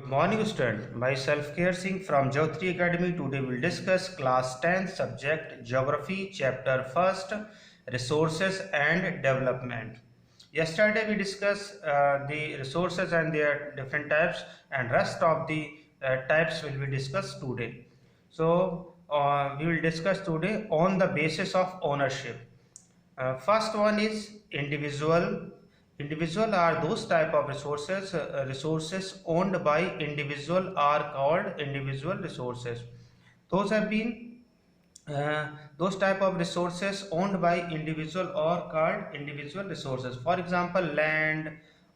Morning student, myself Care Singh from Jyotri Academy. Today we'll discuss class 10 subject Geography chapter 1st Resources and Development. Yesterday we discussed the resources and their different types, and rest of the types will be discussed today. So we will discuss today on the basis of ownership. First one is individual. Individual are those type of resources owned by individual are called individual resources. Those have been those type of resources owned by individual or called individual resources. For example, land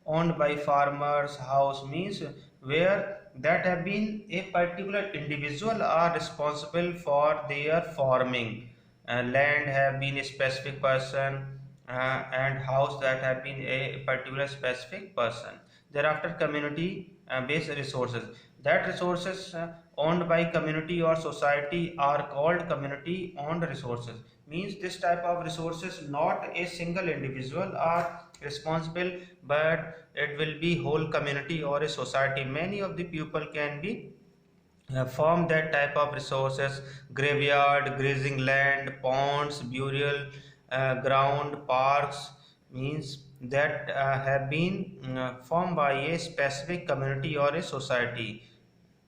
owned by farmers, house means where that have been a particular individual are responsible for their farming. Land have been a specific person, and house that have been a particular specific person. Thereafter, community based resources, that resources owned by community or society are called community owned resources. Means this type of resources not a single individual are responsible, but it will be whole community or a society. Many of the people can be form that type of resources: graveyard, grazing land, ponds, burial ground, parks means that have been formed by a specific community or a society.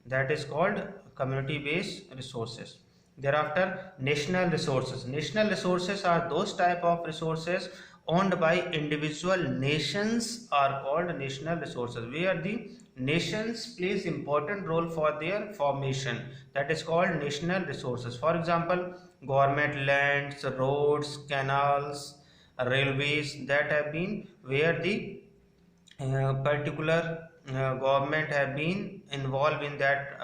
That is called community based resources. Thereafter, national resources. National resources are those type of resources owned by individual nations are called national resources, where the nations plays important role for their formation. That is called national resources. For example, government lands, roads, canals, railways that have been where the particular government have been involved in that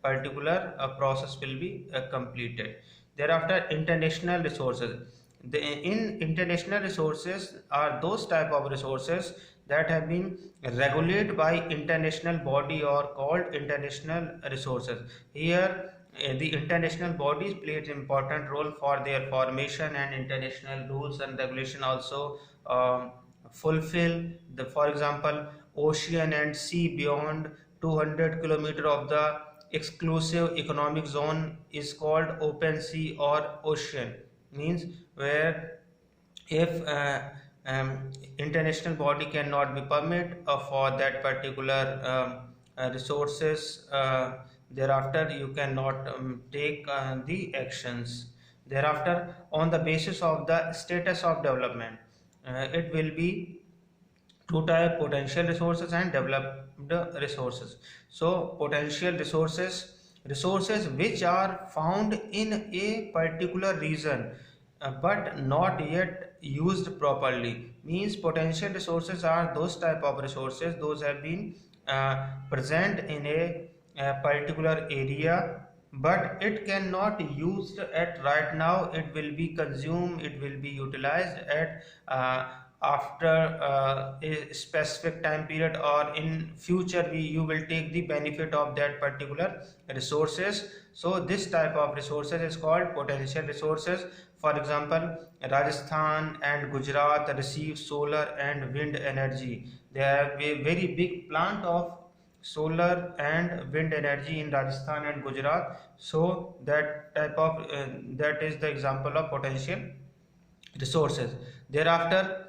particular process will be completed. Thereafter, international resources. In international resources are those type of resources that have been regulated by international body or called international resources. Here the international bodies play an important role for their formation, and international rules and regulation also fulfill the, for example, ocean and sea beyond 200 kilometer of the exclusive economic zone is called open sea or ocean. Means where if international body cannot be permit for that particular resources, thereafter you cannot take the actions. Thereafter, on the basis of the status of development, it will be two type: potential resources and developed resources. So potential resources which are found in a particular region but not yet used properly. Means potential resources are those type of resources those have been present in a particular area, but it cannot used at right now. It will be consumed, it will be utilized at after a specific time period, or in future you will take the benefit of that particular resources. So this type of resources is called potential resources. For example, Rajasthan and Gujarat receive solar and wind energy. They have a very big plant of solar and wind energy in Rajasthan and Gujarat. So that type of that is the example of potential resources. Thereafter,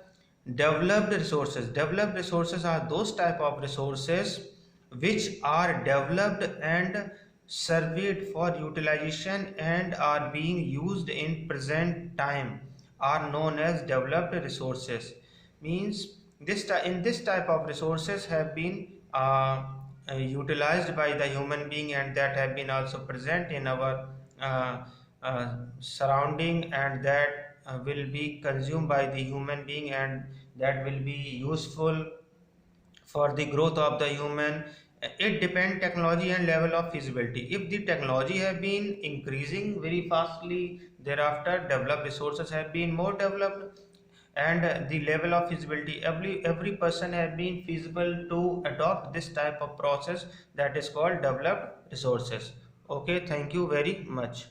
developed resources. Developed resources are those type of resources which are developed and surveyed for utilization and are being used in present time are known as developed resources. Means in this type of resources have been utilized by the human being, and that have been also present in our surrounding, and that will be consumed by the human being, and that will be useful for the growth of the human. It depends technology and level of feasibility. If the technology have been increasing very fastly, thereafter developed resources have been more developed, and the level of feasibility, every person have been feasible to adopt this type of process, that is called developed resources. Okay, thank you very much.